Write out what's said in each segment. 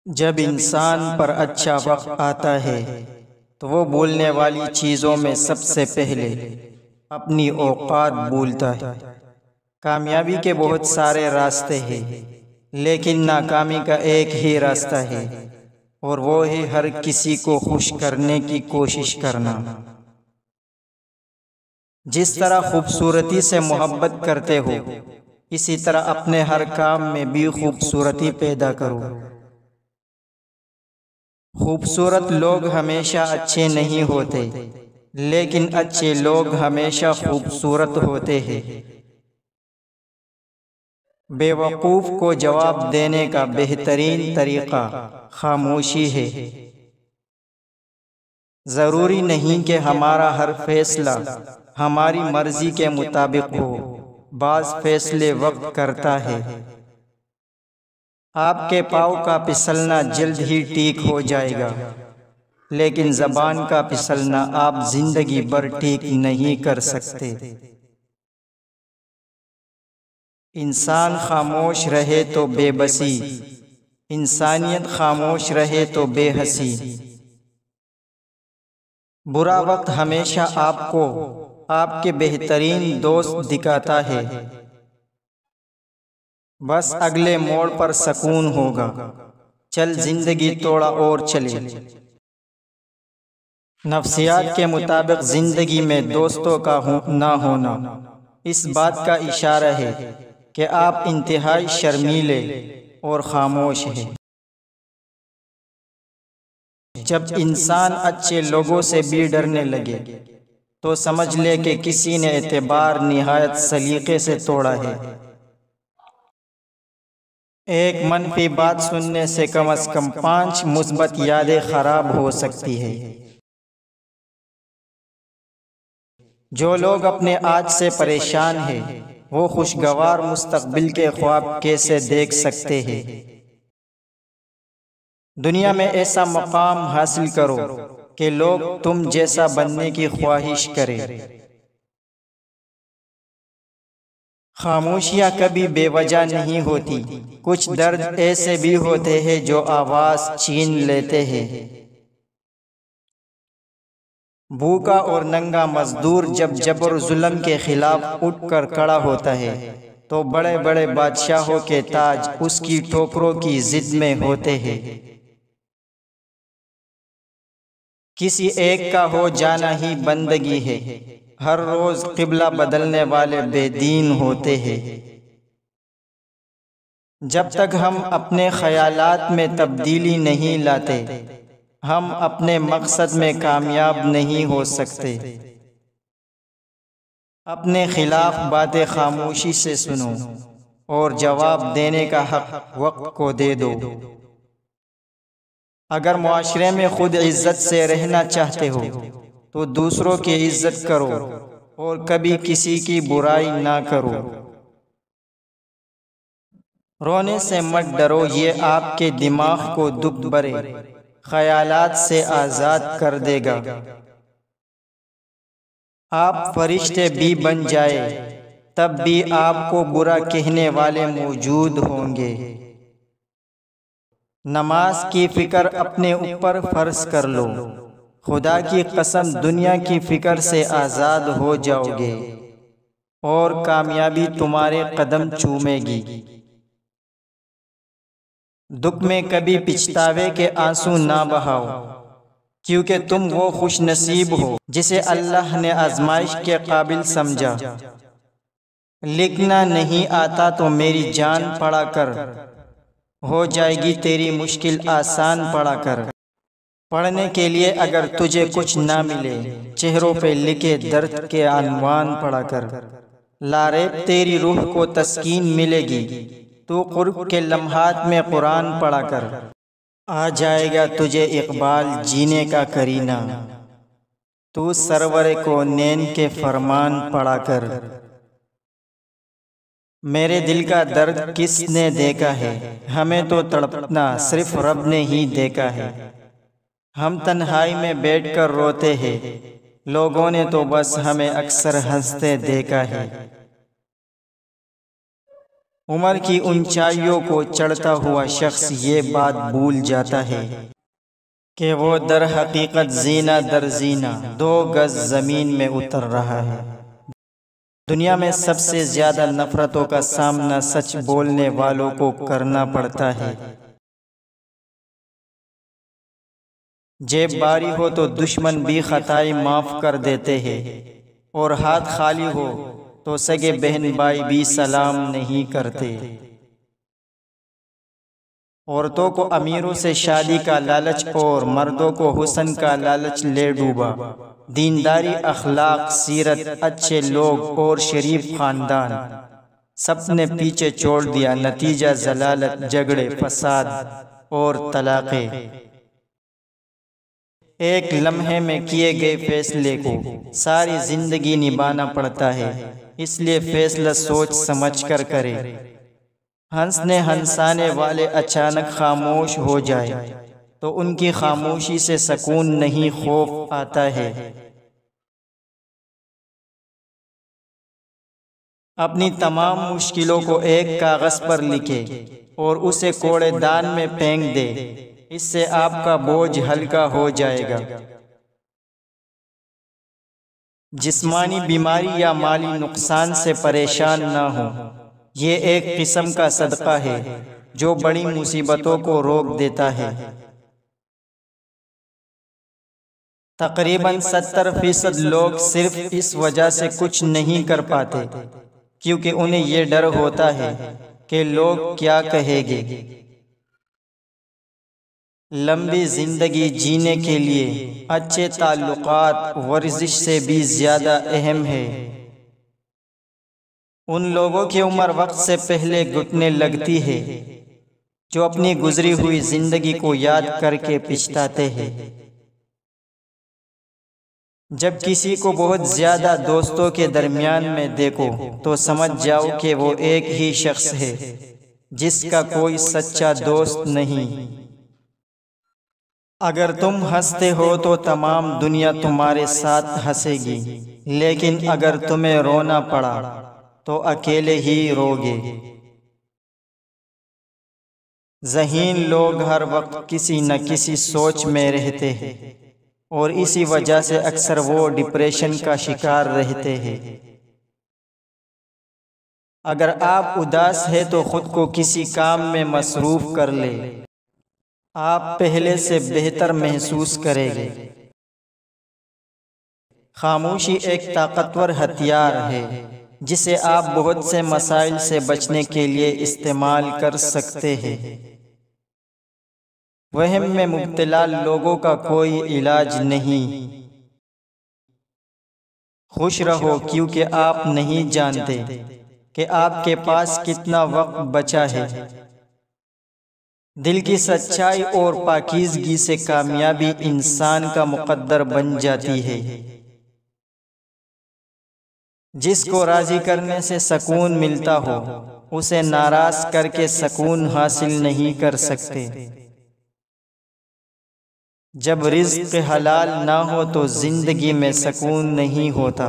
جب انسان پر اچھا وقت آتا ہے تو وہ بولنے والی چیزوں میں سب سے پہلے اپنی اوقات بولتا ہے۔ کامیابی کے بہت سارے راستے ہیں، لیکن ناکامی کا ایک ہی راستہ ہے، اور وہ ہے ہر کسی کو خوش کرنے کی کوشش کرنا۔ جس طرح خوبصورتی سے محبت کرتے ہو، اسی طرح اپنے ہر کام میں بھی خوبصورتی پیدا کرو۔ خوبصورت لوگ ہمیشہ اچھے نہیں ہوتے، لیکن اچھے لوگ ہمیشہ خوبصورت ہوتے ہیں۔ بے وقوف کو جواب دینے کا بہترین طریقہ خاموشی ہے۔ ضروری نہیں کہ ہمارا ہر فیصلہ ہماری مرضی کے مطابق ہو، بعض فیصلے وقت کرتا ہے۔ آپ کے پاؤں کا پھسلنا جلد ہی ٹھیک ہو جائے گا، لیکن زبان کا پھسلنا آپ زندگی بھر ٹھیک نہیں کر سکتے۔ انسان خاموش رہے تو بے بسی، انسانیت خاموش رہے تو بے حسی۔ برا وقت ہمیشہ آپ کو آپ کے بہترین دوست دکھاتا ہے۔ بس اگلے موڑ پر سکون ہوگا، چل زندگی توڑا اور چلے۔ نفسیات کے مطابق زندگی میں دوستوں کا نہ ہونا اس بات کا اشارہ ہے کہ آپ انتہائی شرمیلے اور خاموش ہیں۔ جب انسان اچھے لوگوں سے بھی ڈرنے لگے تو سمجھ لے کہ کسی نے اعتبار نہایت سلیقے سے توڑا ہے۔ ایک منفی بات سننے سے کم از کم 5 مثبت یادیں خراب ہو سکتی ہیں۔ جو لوگ اپنے آج سے پریشان ہیں، وہ خوشگوار مستقبل کے خواب کیسے دیکھ سکتے ہیں؟ دنیا میں ایسا مقام حاصل کرو کہ لوگ تم جیسا بننے کی خواہش کریں۔ خاموشیاں کبھی بے وجہ نہیں ہوتی، کچھ درد ایسے بھی ہوتے ہیں جو آواز چھین لیتے ہیں۔ بھوکا اور ننگا مزدور جب جبر ظلم کے خلاف اٹھ کر کھڑا ہوتا ہے تو بڑے بڑے بادشاہوں کے تاج اس کی ٹھوکروں کی ضد میں ہوتے ہیں۔ کسی ایک کا ہو جانا ہی بندگی ہے، ہر روز قبلہ بدلنے والے بے دین ہوتے ہیں۔ جب تک ہم اپنے خیالات میں تبدیلی نہیں لاتے، ہم اپنے مقصد میں کامیاب نہیں ہو سکتے۔ اپنے خلاف باتیں خاموشی سے سنو اور جواب دینے کا حق وقت کو دے دو۔ اگر معاشرے میں خود عزت سے رہنا چاہتے ہو تو دوسروں کی عزت کرو اور کبھی کسی کی برائی نہ کرو۔ رونے سے مت ڈرو، یہ آپ کے دماغ کو دکھ بھرے خیالات سے آزاد کر دے گا۔ آپ فرشتے بھی بن جائے تب بھی آپ کو برا کہنے والے موجود ہوں گے۔ نماز کی فکر اپنے اوپر فرض کر لو، خدا کی قسم دنیا کی فکر سے آزاد ہو جاؤ گے اور کامیابی تمہارے قدم چومے گی۔ دکھ میں کبھی پچھتاوے کے آنسو نہ بہاؤ، کیونکہ تم وہ خوش نصیب ہو جسے اللہ نے آزمائش کے قابل سمجھا۔ لکھنا نہیں آتا تو میری جان پڑھا کر، ہو جائے گی تیری مشکل آسان پڑھا کر۔ پڑھنے کے لیے اگر تجھے کچھ نہ ملے، چہروں پہ لکھے درد کے عنوان پڑھا کر۔ لاریب تیری روح کو تسکین ملے گی، تو قرب کے لمحات میں قرآن پڑھا کر۔ آ جائے گا تجھے اقبال جینے کا کرینہ، تو سرور کونین کے فرمان پڑھا کر۔ میرے دل کا درد کس نے دیکھا ہے، ہمیں تو تڑپنا صرف رب نے ہی دیکھا ہے۔ ہم تنہائی میں بیٹھ کر روتے ہیں، لوگوں نے تو بس ہمیں اکثر ہنستے دیکھا ہے۔ عمر کی اونچائیوں کو چڑھتا ہوا شخص یہ بات بھول جاتا ہے کہ وہ در حقیقت زینہ در زینہ 2 گز زمین میں اتر رہا ہے۔ دنیا میں سب سے زیادہ نفرتوں کا سامنا سچ بولنے والوں کو کرنا پڑتا ہے۔ جیب باری ہو تو دشمن بھی خطائی معاف کر دیتے ہیں، اور ہاتھ خالی ہو تو سگے بہن بھائی بھی سلام نہیں کرتے۔ عورتوں کو امیروں سے شادی کا لالچ اور مردوں کو حسن کا لالچ لے ڈوبا۔ دینداری، اخلاق، سیرت، اچھے لوگ اور شریف خاندان سب نے پیچھے چھوڑ دیا۔ نتیجہ ضلالت، جھگڑے، فساد اور طلاقیں۔ ایک لمحے میں کیے گئے فیصلے کو ساری زندگی نبھانا پڑتا ہے، اس لیے فیصلہ سوچ سمجھ کر کرے۔ ہنسنے ہنسانے والے اچانک خاموش ہو جائے تو ان کی خاموشی سے سکون نہیں، خوف آتا ہے۔ اپنی تمام مشکلوں کو ایک کاغذ پر لکھے اور اسے کوڑے دان میں پھینک دے، اس سے آپ کا بوجھ ہلکا ہو جائے گا۔ جسمانی بیماری یا مالی نقصان سے پریشان نہ ہو، یہ ایک قسم کا صدقہ ہے جو بڑی مصیبتوں کو روک دیتا ہے۔ تقریباً 70% لوگ صرف اس وجہ سے کچھ نہیں کر پاتے کیونکہ انہیں یہ ڈر ہوتا ہے کہ لوگ کیا کہیں گے۔ لمبی زندگی جینے کے لیے اچھے تعلقات ورزش سے بھی زیادہ اہم ہے۔ ان لوگوں کی عمر وقت سے پہلے گھٹنے لگتی ہے جو اپنی گزری ہوئی زندگی کو یاد کر کے پچھتاتے ہیں۔ جب کسی کو بہت زیادہ دوستوں کے درمیان میں دیکھو تو سمجھ جاؤ کہ وہ ایک ہی شخص ہے جس کا کوئی سچا دوست نہیں۔ اگر تم ہنستے ہو تو تمام دنیا تمہارے ساتھ ہنسے گی، لیکن اگر تمہیں رونا پڑا تو اکیلے ہی روگے۔ ذہین لوگ ہر وقت کسی نہ کسی سوچ میں رہتے ہیں اور اسی وجہ سے اکثر وہ ڈپریشن کا شکار رہتے ہیں۔ اگر آپ اداس ہیں تو خود کو کسی کام میں مصروف کر لیں، آپ پہلے سے بہتر محسوس کریں گے۔ خاموشی ایک طاقتور ہتھیار ہے جسے آپ بہت سے مسائل سے بچنے کے لیے استعمال کر سکتے ہیں۔ وہم میں مبتلا لوگوں کا کوئی علاج نہیں۔ خوش رہو کیونکہ آپ نہیں جانتے کہ آپ کے پاس کتنا وقت بچا ہے۔ دل کی سچائی اور پاکیزگی سے کامیابی انسان کا مقدر بن جاتی ہے۔ جس کو راضی کرنے سے سکون ملتا ہو اسے ناراض کر کے سکون حاصل نہیں کر سکتے۔ جب رزق حلال نہ ہو تو زندگی میں سکون نہیں ہوتا۔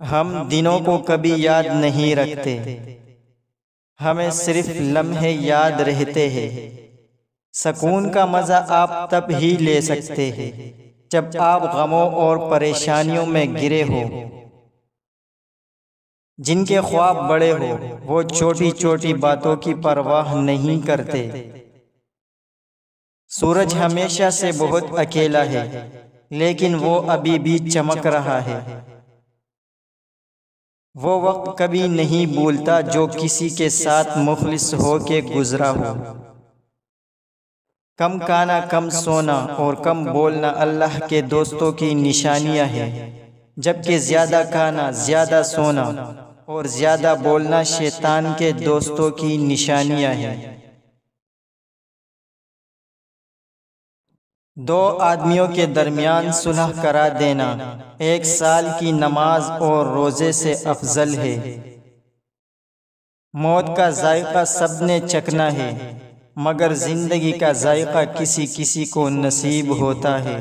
ہم دنوں کو کبھی یاد نہیں رکھتے، ہمیں صرف لمحے یاد رہتے ہیں۔ سکون کا مزہ آپ تب ہی لے سکتے ہیں جب آپ غموں اور پریشانیوں میں گرے ہو۔ جن کے خواب بڑے ہو وہ چھوٹی چھوٹی باتوں کی پرواہ نہیں کرتے۔ سورج ہمیشہ سے بہت اکیلا ہے لیکن وہ ابھی بھی چمک رہا ہے۔ وہ وقت کبھی نہیں بھولتا جو کسی کے ساتھ مخلص ہو کے گزرا ہو۔ کم کھانا، کم سونا اور کم بولنا اللہ کے دوستوں کی نشانیاں ہیں، جبکہ زیادہ کھانا، زیادہ سونا اور زیادہ بولنا شیطان کے دوستوں کی نشانیاں ہیں۔ 2 آدمیوں کے درمیان صلح کرا دینا 1 سال کی نماز اور روزے سے افضل ہے۔ موت کا ذائقہ سب نے چکھنا ہے مگر زندگی کا ذائقہ کسی کسی کو نصیب ہوتا ہے۔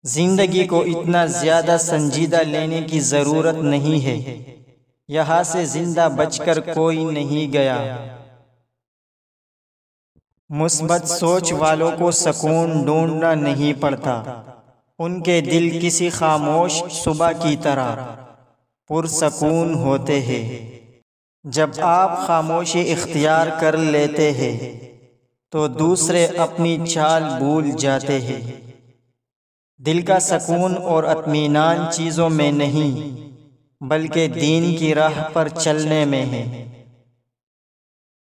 زندگی کو اتنا زیادہ سنجیدہ لینے کی ضرورت نہیں ہے، یہاں سے زندہ بچ کر کوئی نہیں گیا۔ مثبت سوچ والوں کو سکون ڈھونڈنا نہیں پڑتا، ان کے دل کسی خاموش صبح کی طرح پرسکون ہوتے ہیں۔ جب آپ خاموشی اختیار کر لیتے ہیں تو دوسرے اپنی چال بھول جاتے ہیں۔ دل کا سکون اور اطمینان چیزوں میں نہیں بلکہ دین کی راہ پر چلنے میں ہے۔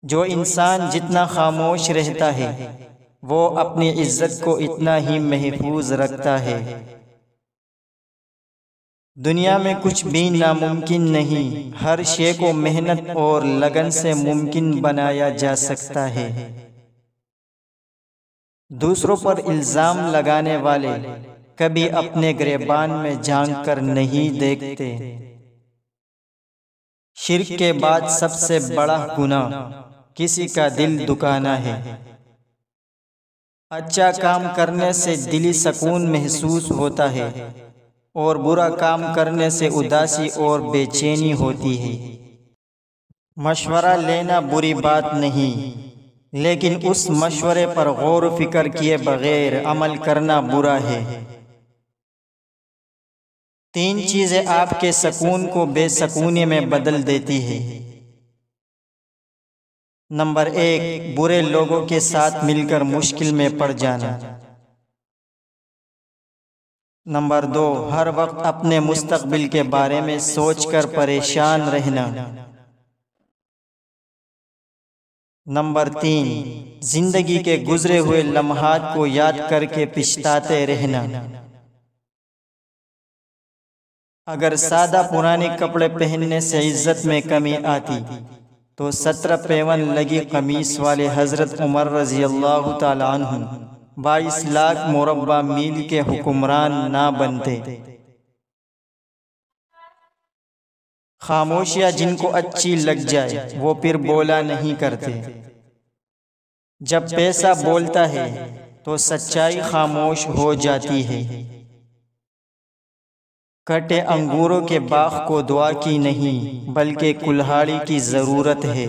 جو انسان جتنا خاموش رہتا ہے وہ اپنی عزت کو اتنا ہی محفوظ رکھتا ہے۔ دنیا میں کچھ بھی ناممکن نہیں، ہر شے کو محنت اور لگن سے ممکن بنایا جا سکتا ہے۔ دوسروں پر الزام لگانے والے کبھی اپنے گریبان میں جھانک کر نہیں دیکھتے۔ شرک کے بعد سب سے بڑا گناہ کسی کا دل دکانا ہے۔ اچھا کام کرنے سے دلی سکون محسوس ہوتا ہے اور برا کام کرنے سے اداسی اور بے چینی ہوتی ہے۔ مشورہ لینا بری بات نہیں، لیکن اس مشورے پر غور و فکر کیے بغیر عمل کرنا برا ہے۔ تین چیزیں آپ کے سکون کو بے سکونی میں بدل دیتی ہیں۔ نمبر 1، برے لوگوں کے ساتھ مل کر مشکل میں پڑ جانا۔ نمبر 2، ہر وقت اپنے مستقبل کے بارے میں سوچ کر پریشان رہنا۔ نمبر 3، زندگی کے گزرے ہوئے لمحات کو یاد کر کے پچھتاتے رہنا۔ اگر سادہ پرانے کپڑے پہننے سے عزت میں کمی آتی تو 17 پیون لگی قمیص والے حضرت عمر رضی اللہ تعالیٰ عنہ 22 لاکھ مربع میل کے حکمران نہ بنتے۔ خاموشیاں جن کو اچھی لگ جائے وہ پھر بولا نہیں کرتے۔ جب پیسہ بولتا ہے تو سچائی خاموش ہو جاتی ہے۔ کٹے انگوروں کے باغ کو دعا کی نہیں بلکہ کلہاڑی کی ضرورت ہے۔